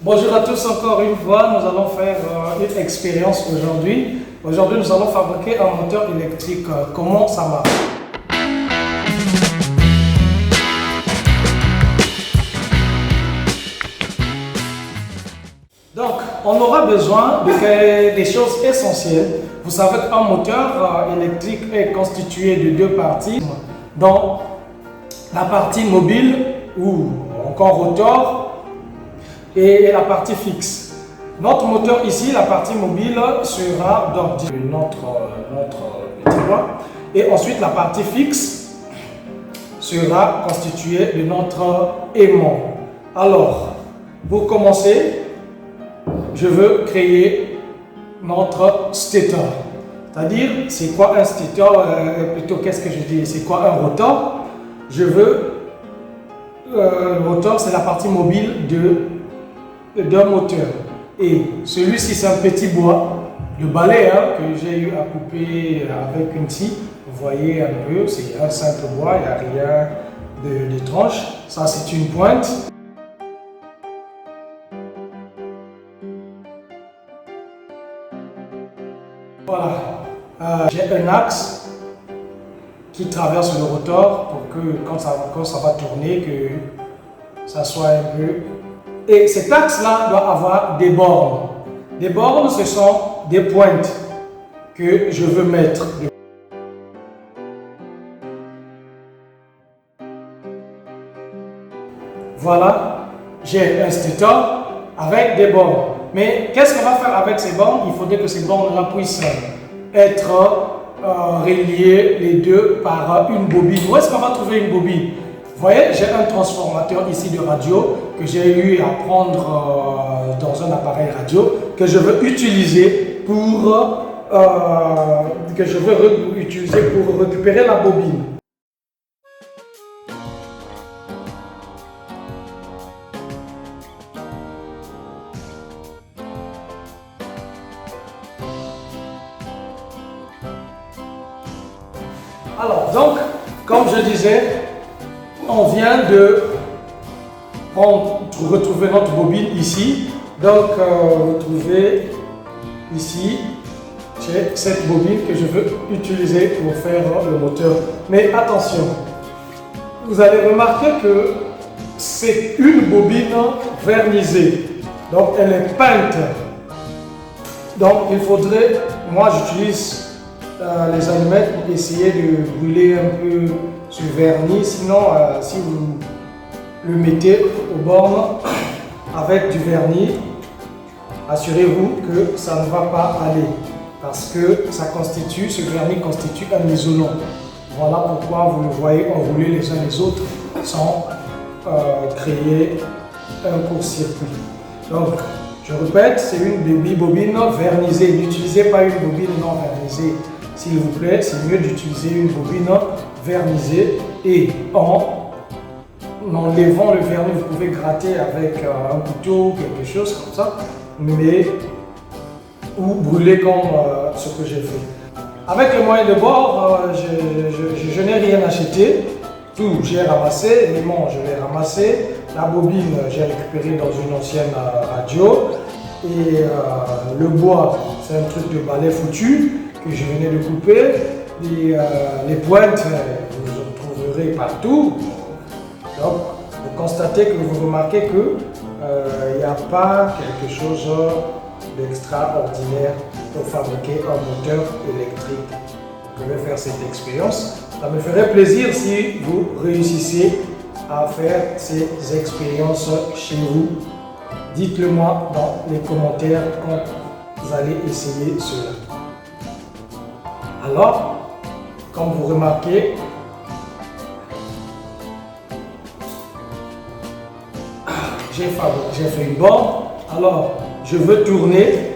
Bonjour à tous encore une fois, nous allons faire une expérience aujourd'hui. Aujourd'hui, nous allons fabriquer un moteur électrique. Comment ça marche? Donc, on aura besoin des choses essentielles. Vous savez qu'un moteur électrique est constitué de deux parties. Donc, la partie mobile ou encore rotor et la partie fixe. Notre moteur ici, la partie mobile sera donc notre petit doigt, et ensuite la partie fixe sera constituée de notre aimant. Alors, pour commencer, je veux créer notre stator. C'est-à-dire, c'est quoi un stator? Plutôt, qu'est-ce que je dis? C'est quoi un rotor? Je veux le rotor, c'est la partie mobile d'un moteur. Et celui-ci, c'est un petit bois, le balai que j'ai eu à couper avec une scie. Vous voyez un peu, c'est un simple bois, il n'y a rien d'étrange. Ça, c'est une pointe. Voilà. J'ai un axe qui traverse le rotor pour que quand ça va tourner, que ça soit un peu... Et cet axe-là doit avoir des bornes. Des bornes, ce sont des pointes que je veux mettre. Voilà, j'ai un stator avec des bornes. Mais qu'est-ce qu'on va faire avec ces bornes? Il faudrait que ces bornes-là puissent être reliées les deux par une bobine. Où est-ce qu'on va trouver une bobine? Vous voyez, j'ai un transformateur ici de radio que j'ai eu à prendre dans un appareil radio que je veux utiliser pour récupérer la bobine. Alors, donc, comme je disais, on vient de retrouver notre bobine ici. Donc, vous trouvez ici, j'ai cette bobine que je veux utiliser pour faire le moteur. Mais attention, vous allez remarquer que c'est une bobine vernisée. Donc, elle est peinte. Donc, il faudrait, moi j'utilise les allumettes pour essayer de brûler un peu ce vernis. Sinon, si vous le mettez aux bornes avec du vernis, assurez-vous que ça ne va pas aller parce que ce vernis constitue un isolant. Voilà pourquoi vous le voyez enrouler les uns les autres sans créer un court-circuit. Donc, je répète, c'est une bobine vernisée. N'utilisez pas une bobine non vernisée. S'il vous plaît, c'est mieux d'utiliser une bobine vernisée et en enlevant le vernis, vous pouvez gratter avec un couteau ou quelque chose comme ça, ou brûler comme ce que j'ai fait. Avec le moyen de bord, je n'ai rien acheté, tout j'ai ramassé, l'aimant je l'ai ramassé, la bobine j'ai récupéré dans une ancienne radio et le bois c'est un truc de balai foutu que je venais de couper. Les pointes, vous en trouverez partout. Donc, vous constatez que vous remarquez que il n'y a pas quelque chose d'extraordinaire pour fabriquer un moteur électrique. Vous pouvez faire cette expérience. Ça me ferait plaisir si vous réussissez à faire ces expériences chez vous. Dites-le moi dans les commentaires quand vous allez essayer cela. Alors, comme vous remarquez, j'ai fait une borne. Alors, je veux tourner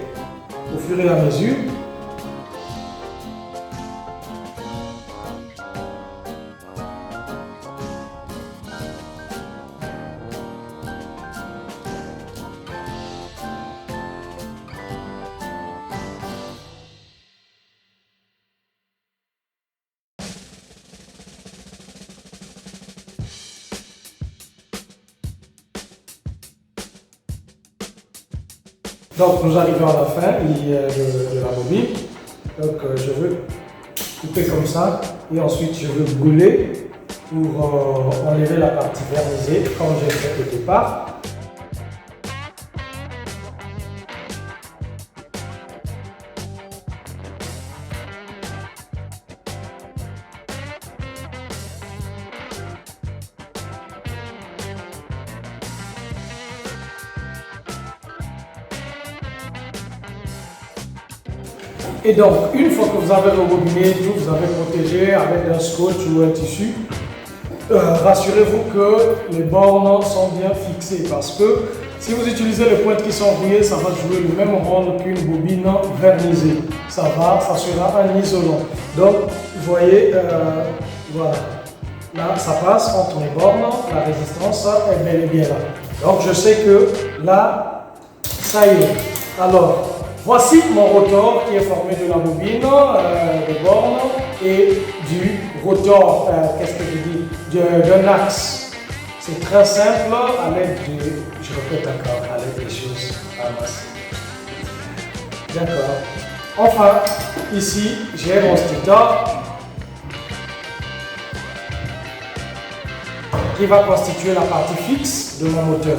au fur et à mesure. Donc nous arrivons à la fin de la bobine. Donc je veux couper comme ça et ensuite je veux brûler pour enlever la partie vernisée comme j'ai fait au départ. Et donc, une fois que vous avez rembobiné tout, vous avez protégé avec un scotch ou un tissu, rassurez-vous que les bornes sont bien fixées parce que si vous utilisez les pointes qui sont rouillées, ça va jouer le même rôle qu'une bobine vernisée. Ça sera un isolant. Donc, vous voyez, voilà. Là, ça passe entre les bornes, la résistance est bel et bien là. Donc, je sais que là, ça y est. Alors, voici mon rotor qui est formé de la bobine, des bornes et du rotor, qu'est-ce que je dis, d'un axe. C'est très simple à l'aide de, je répète encore, à l'aide des choses ramassées. D'accord. Enfin, ici, j'ai mon stator qui va constituer la partie fixe de mon moteur.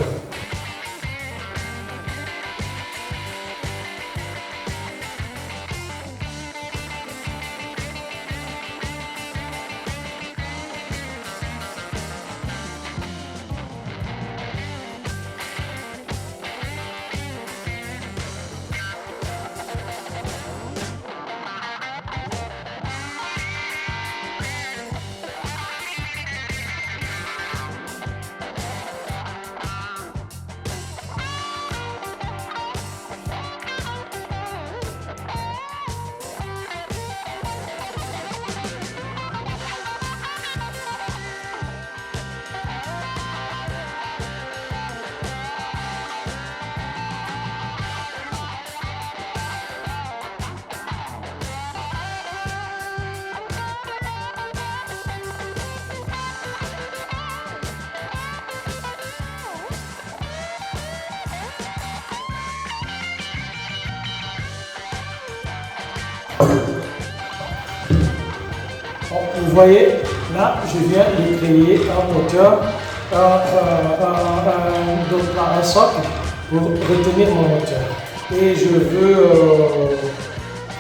Vous voyez, là, je viens de créer un moteur, un socle pour retenir mon moteur. Et je veux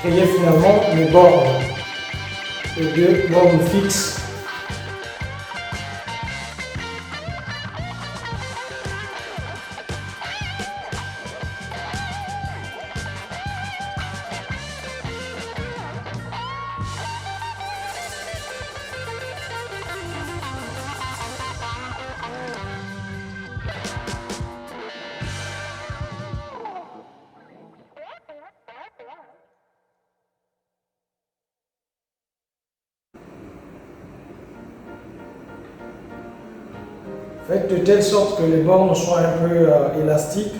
créer finalement mes bornes et deux bornes fixes. Faites de telle sorte que les bornes soient un peu élastiques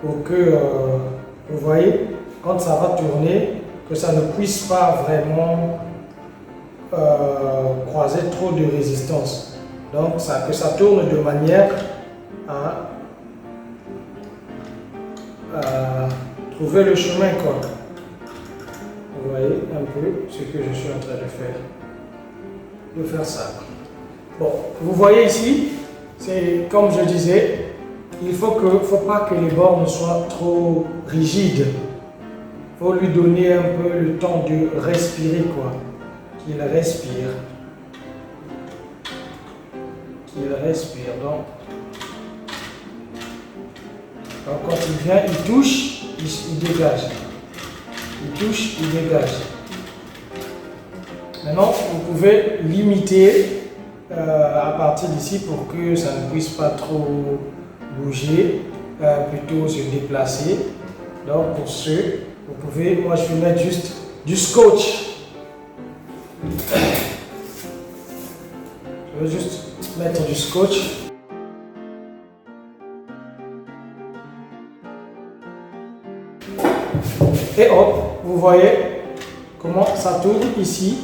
pour que, vous voyez, quand ça va tourner, que ça ne puisse pas vraiment croiser trop de résistance. Donc, que ça tourne de manière à trouver le chemin, quoi. Vous voyez un peu ce que je suis en train de faire ça. Bon, vous voyez ici, c'est comme je disais, il faut pas que les bornes soient trop rigides. Il faut lui donner un peu le temps de respirer, quoi. Qu'il respire. Qu'il respire. Donc, quand il vient, il touche, il dégage. Il touche, il dégage. Maintenant, vous pouvez limiter à partir d'ici pour que ça ne puisse pas trop bouger, plutôt se déplacer. Donc pour ce, vous pouvez, moi je vais mettre juste du scotch. Je vais juste mettre du scotch. Et hop, vous voyez comment ça tourne ici.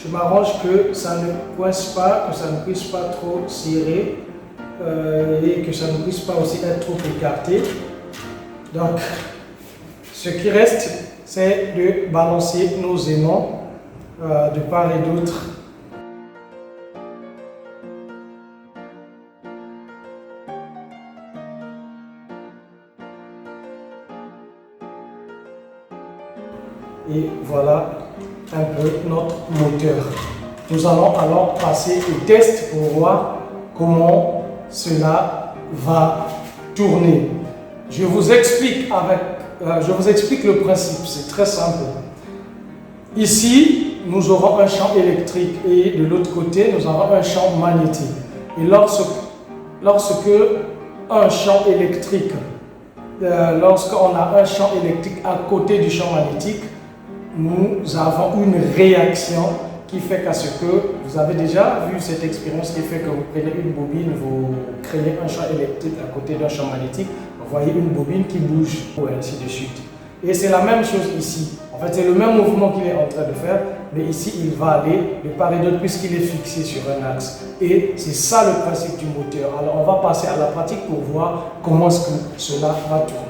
Je m'arrange que ça ne coince pas, que ça ne puisse pas trop serrer et que ça ne puisse pas aussi être trop écarté. Donc, ce qui reste, c'est de balancer nos aimants de part et d'autre. Et voilà un peu notre moteur. Nous allons alors passer au test pour voir comment cela va tourner. Je vous explique le principe, c'est très simple. Ici, nous aurons un champ électrique et de l'autre côté, nous avons un champ magnétique. Et lorsqu'on a un champ électrique à côté du champ magnétique, nous avons une réaction qui fait qu'à ce que vous avez déjà vu cette expérience qui fait que vous prenez une bobine, vous créez un champ électrique à côté d'un champ magnétique, vous voyez une bobine qui bouge, et ainsi de suite. Et c'est la même chose ici. En fait, c'est le même mouvement qu'il est en train de faire, mais ici, il va aller de part et d'autre puisqu'il est fixé sur un axe. Et c'est ça le principe du moteur. Alors, on va passer à la pratique pour voir comment est-ce que cela va tourner.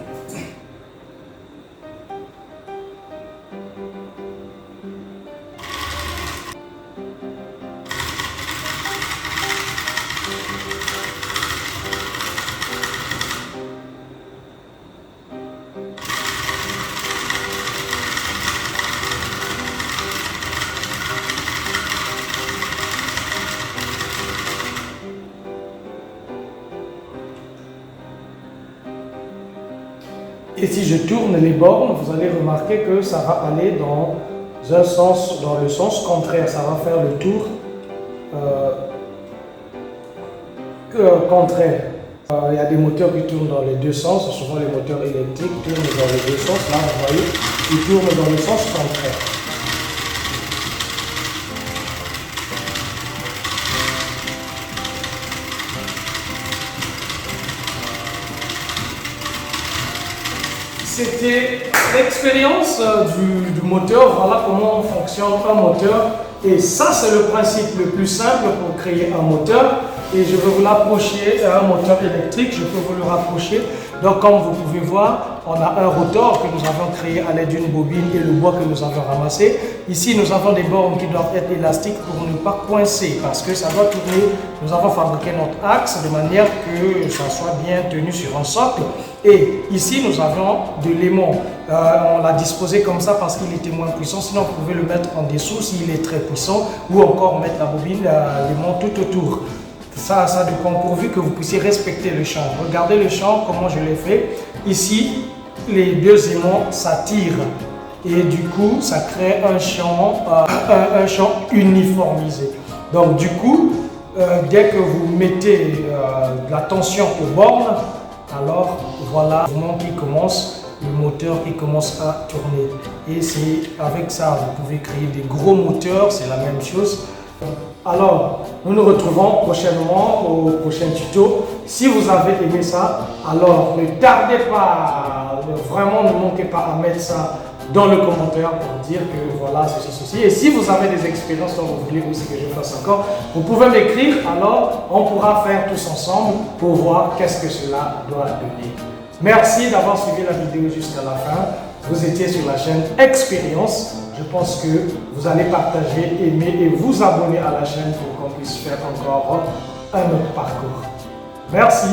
Et si je tourne les bornes, vous allez remarquer que ça va aller dans le sens contraire. Ça va faire le tour contraire. Il y a des moteurs qui tournent dans les deux sens. Souvent les moteurs électriques tournent dans les deux sens. Là, vous voyez, ils tournent dans le sens contraire. C'était l'expérience du moteur, voilà comment fonctionne un moteur. Et ça, c'est le principe le plus simple pour créer un moteur. Et je vais vous l'approcher, un moteur électrique, je peux vous le rapprocher. Donc, comme vous pouvez voir, on a un rotor que nous avons créé à l'aide d'une bobine et le bois que nous avons ramassé. Ici, nous avons des bornes qui doivent être élastiques pour ne pas coincer parce que ça doit tourner. Nous avons fabriqué notre axe de manière que ça soit bien tenu sur un socle. Et ici, nous avons de l'aimant. On l'a disposé comme ça parce qu'il était moins puissant. Sinon, vous pouvez le mettre en dessous s'il est très puissant ou encore mettre la bobine, l'aimant tout autour. Ça dépend pourvu que vous puissiez respecter le champ. Regardez le champ, comment je l'ai fait. Ici, les deux aimants s'attirent et du coup, ça crée un champ uniformisé. Donc du coup, dès que vous mettez de la tension aux bornes, alors voilà le mouvement qui commence, le moteur qui commence à tourner. Et c'est avec ça, vous pouvez créer des gros moteurs, c'est la même chose. Alors, nous nous retrouvons prochainement au prochain tuto. Si vous avez aimé ça, alors ne tardez pas, vraiment ne manquez pas à mettre ça dans le commentaire pour dire que voilà, ceci. Et si vous avez des expériences dont vous voulez aussi que je fasse encore, vous pouvez m'écrire, alors on pourra faire tous ensemble pour voir qu'est-ce que cela doit donner. Merci d'avoir suivi la vidéo jusqu'à la fin. Vous étiez sur la chaîne Expérience. Je pense que vous allez partager, aimer et vous abonner à la chaîne pour qu'on puisse faire encore un autre parcours. Merci.